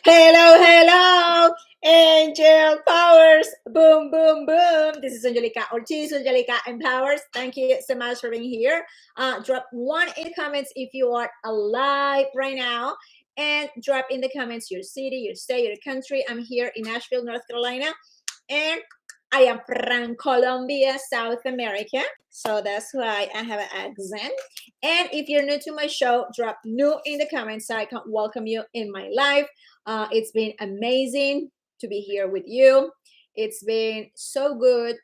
Hello, hello, Angel Powers. Boom, boom, boom. This is Angelica Ortiz, Angelica Empowers. Thank you so much for being here. Drop one in the comments if you are alive right now. And drop in the comments your city, your state, your country. I'm here in Nashville, North Carolina. And I am from Colombia, South America. So that's why I have an accent. And if you're new to my show, drop new in the comments so I can welcome you in my life. It's been amazing to be here with you. It's been so good.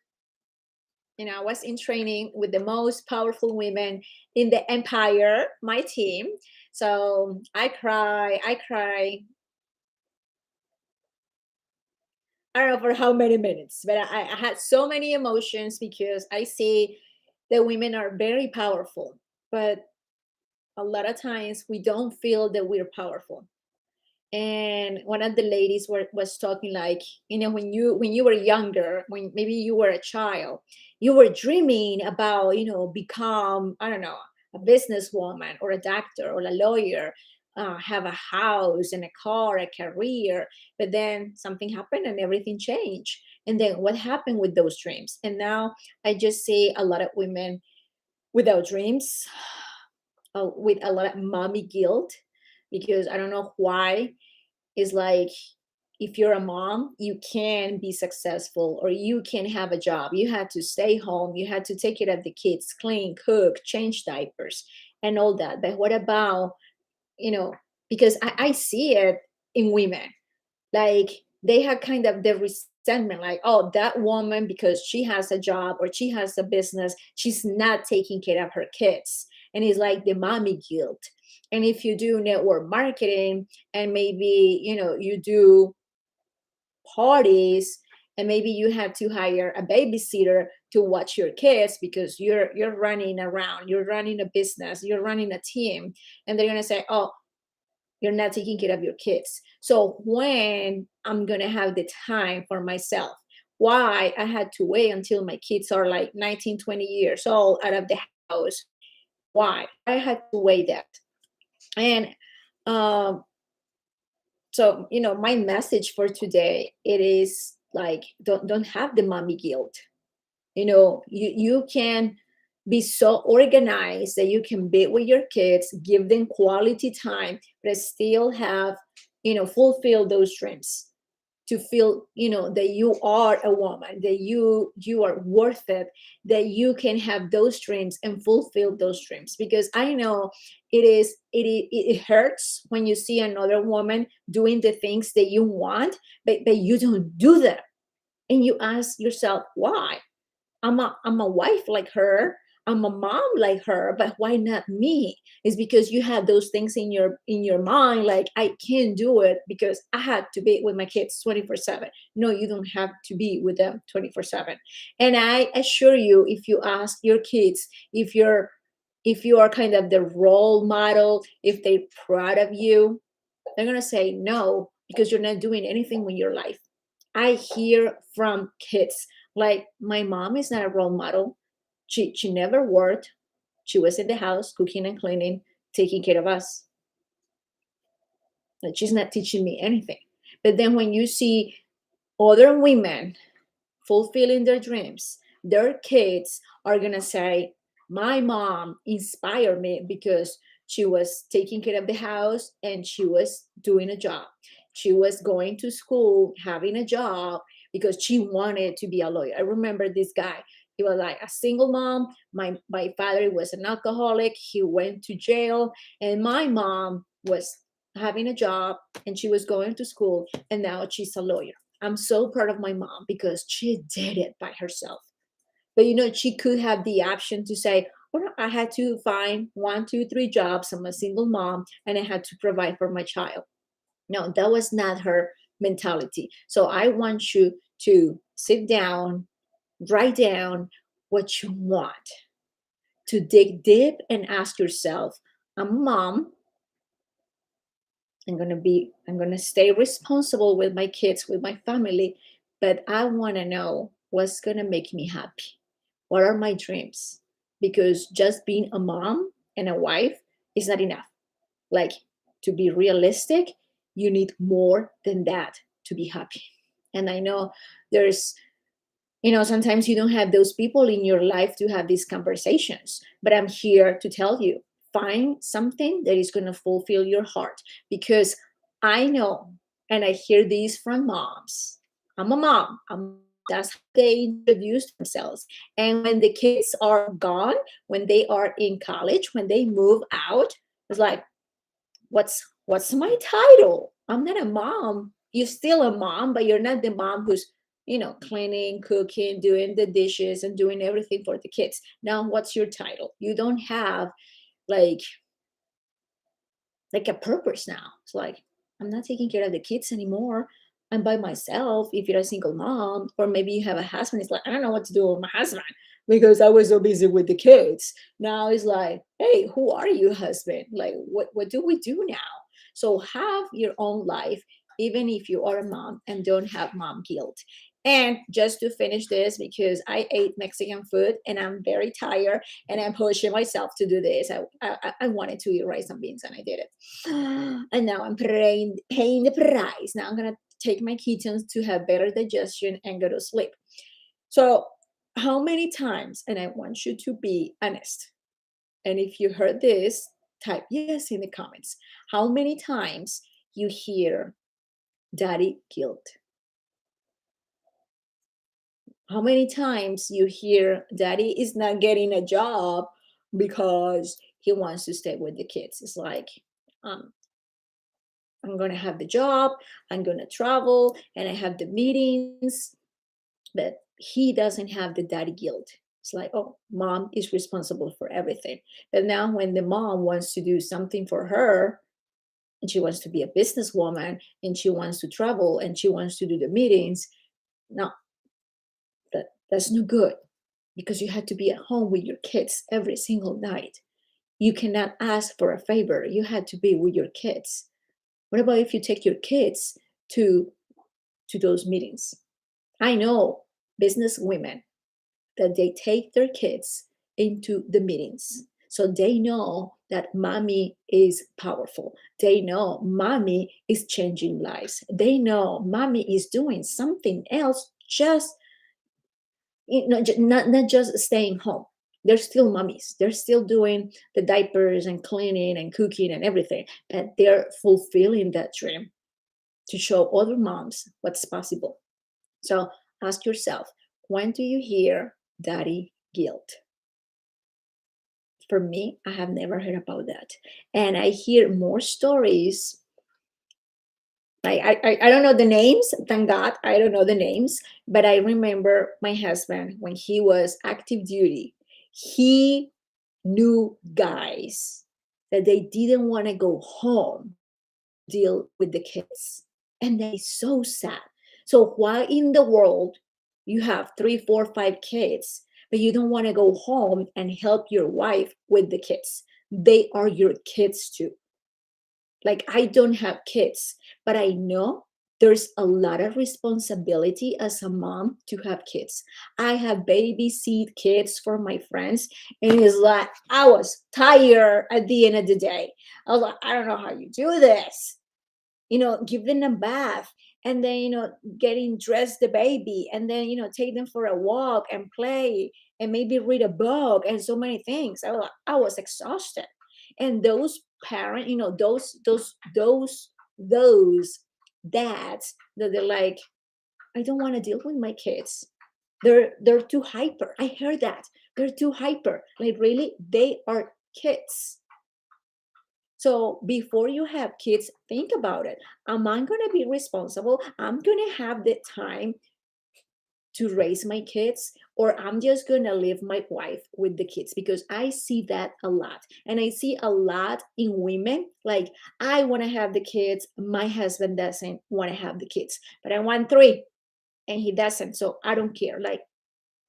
I was in training with the most powerful women in the empire, my team. So I cry. I don't know for how many minutes, but I had so many emotions because I see that women are very powerful, but a lot of times we don't feel that we're powerful. And one of the ladies was talking like, when you were younger, when maybe you were a child, you were dreaming about, become, I don't know, a businesswoman or a doctor or a lawyer, have a house and a car, a career. But then something happened and everything changed. And then what happened with those dreams? And now I just see a lot of women without dreams, with a lot of mommy guilt, because I don't know why. Is like, if you're a mom, you can be successful or you can have a job. You had to stay home, you had to take care of the kids, clean, cook, change diapers, and all that. But what about, you know because I see it in women, like they have kind of the resentment, like, oh, that woman, because she has a job or she has a business, she's not taking care of her kids. And it's like the mommy guilt. And if you do network marketing, and maybe you do parties, and maybe you have to hire a babysitter to watch your kids because you're running around, you're running a business, you're running a team, and they're going to say, oh, you're not taking care of your kids. So when I'm going to have the time for myself? Why I had to wait until my kids are like 19, 20 years old out of the house? Why I had to wait that? And um, so my message for today, it is like, don't have the mommy guilt. You can be so organized that you can be with your kids, give them quality time, but still have, fulfill those dreams, to feel, that you are a woman, that you are worth it, that you can have those dreams and fulfill those dreams. Because I know it hurts when you see another woman doing the things that you want, but you don't do them. And you ask yourself, why? I'm a wife like her. I'm a mom like her, but why not me? It's because you have those things in your mind, like, I can't do it because I had to be with my kids 24/7. No, you don't have to be with them 24/7. And I assure you, if you ask your kids, if you are kind of the role model, if they're proud of you, they're gonna say no, because you're not doing anything with your life. I hear from kids like, my mom is not a role model. She never worked. She was in the house cooking and cleaning, taking care of us. Like, she's not teaching me anything. But then when you see other women fulfilling their dreams, their kids are gonna say, my mom inspired me because she was taking care of the house and she was doing a job. She was going to school, having a job, because she wanted to be a lawyer. I remember this guy. He was like a single mom. My father was an alcoholic. He went to jail, and my mom was having a job and she was going to school, and now she's a lawyer. I'm so proud of my mom because she did it by herself. But she could have the option to say, well, I had to find one, two, three jobs. I'm a single mom and I had to provide for my child. No, that was not her mentality. So I want you to sit down, write down what you want, to dig deep and ask yourself, I'm a mom. I'm gonna stay responsible with my kids, with my family, but I wanna know what's gonna make me happy. What are my dreams? Because just being a mom and a wife is not enough. Like, to be realistic, You need more than that to be happy. And I know there's, sometimes you don't have those people in your life to have these conversations, but I'm here to tell you, find something that is going to fulfill your heart, because I know, and I hear these from moms. I'm a mom. That's how they introduce themselves. And when the kids are gone, when they are in college, when they move out, it's like, what's my title? I'm not a mom. You're still a mom, but you're not the mom who's, cleaning, cooking, doing the dishes, and doing everything for the kids. Now, what's your title? You don't have like a purpose now. It's like, I'm not taking care of the kids anymore. I'm by myself. If you're a single mom, or maybe you have a husband, it's like, I don't know what to do with my husband because I was so busy with the kids. Now it's like, hey, who are you, husband? Like, what do we do now? So have your own life, even if you are a mom and don't have mom guilt. And just to finish this, because I ate Mexican food and I'm very tired, and I'm pushing myself to do this. I wanted to eat rice and beans, and I did it. And now I'm paying the price. Now I'm gonna take my ketones to have better digestion and go to sleep. So, how many times? And I want you to be honest. And if you heard this, type yes in the comments. How many times you hear daddy guilt? How many times you hear daddy is not getting a job because he wants to stay with the kids? It's like, um, I'm going to have the job, I'm going to travel, and I have the meetings, but he doesn't have the daddy guilt. It's like, oh, mom is responsible for everything. But now, when the mom wants to do something for her, and she wants to be a businesswoman, and she wants to travel, and she wants to do the meetings, no, that's no good, because you had to be at home with your kids every single night. You cannot ask for a favor. You had to be with your kids. What about if you take your kids to those meetings? I know business women that they take their kids into the meetings. So they know that mommy is powerful. They know mommy is changing lives. They know mommy is doing something else, just not just staying home. They're still mummies. They're still doing the diapers and cleaning and cooking and everything, but they're fulfilling that dream to show other moms what's possible. So ask yourself, when do you hear daddy guilt? For me, I have never heard about that. And I hear more stories. I don't know the names, thank God, I don't know the names, but I remember my husband when he was active duty. He knew guys that they didn't want to go home, deal with the kids. And that is so sad. So why in the world you have three, four, five kids, but you don't want to go home and help your wife with the kids? They are your kids too. Like, I don't have kids, but I know there's a lot of responsibility as a mom to have kids. I have babysit kids for my friends, and it's like I was tired at the end of the day. I was like, I don't know how you do this. Give them a bath, and then, getting dressed the baby, and then, take them for a walk and play, and maybe read a book, and so many things. I was exhausted. And those parents, those dads that they're like, I don't want to deal with my kids. They're too hyper. I heard that. They're too hyper. Like, really? They are kids. So before you have kids, think about it. Am I going to be responsible? I'm going to have the time to raise my kids, or I'm just going to leave my wife with the kids? Because I see that a lot. And I see a lot in women. Like, I want to have the kids. My husband doesn't want to have the kids, but I want three and he doesn't. So I don't care. Like,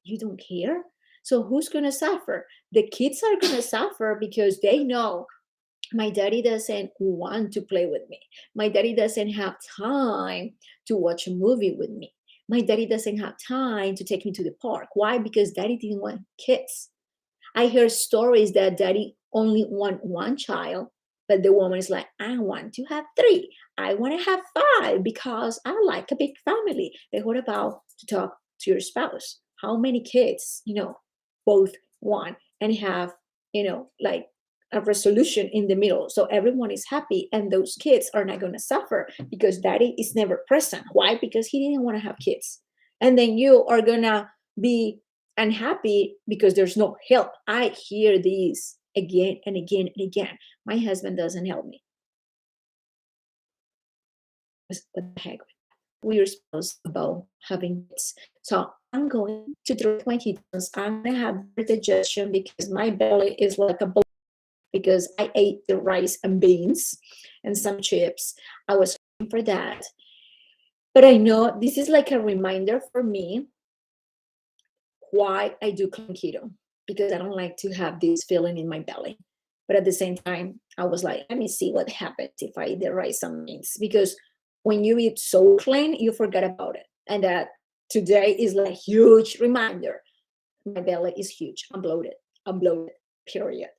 you don't care? So who's going to suffer? The kids are going to suffer because they know my daddy doesn't want to play with me. My daddy doesn't have time to watch a movie with me. My daddy doesn't have time to take me to the park. Why? Because daddy didn't want kids. I hear stories that daddy only want one child, But the woman is like, I want to have three. I want to have five because I like a big family. But what about to talk to your spouse? How many kids, both want and have, like a resolution in the middle. So everyone is happy and those kids are not going to suffer because daddy is never present. Why? Because he didn't want to have kids. And then you are going to be unhappy because there's no help. I hear these again and again and again. My husband doesn't help me. What the heck? We are supposed about having kids. So I'm going to drink my ketones. I'm gonna have digestion because my belly is like a balloon because I ate the rice and beans and some chips. I was looking for that. But I know this is like a reminder for me why I do clean keto because I don't like to have this feeling in my belly. But at the same time, I was like, let me see what happens if I eat the rice and beans because when you eat so clean, you forget about it. And that today is like huge reminder. My belly is huge. I'm bloated. I'm bloated, period.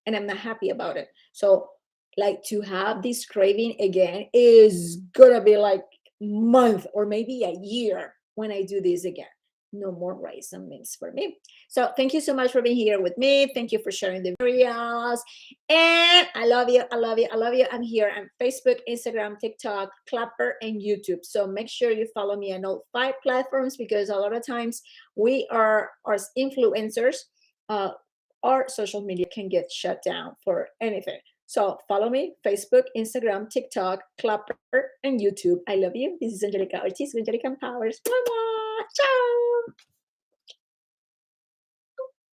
And I'm not happy about it. So like to have this craving again is gonna be like month or maybe a year when I do this again. No more rice and beans for me. So thank you so much for being here with me. Thank you for sharing the videos. And I love you. I love you. I love you. I'm here on Facebook, Instagram, TikTok, Clapper, and YouTube. So make sure you follow me on all 5 platforms because a lot of times we are as influencers. Our social media can get shut down for anything. So follow me, Facebook, Instagram, TikTok, Clapper, and YouTube. I love you. This is Angelica Ortiz, Angelica Powers. Ciao.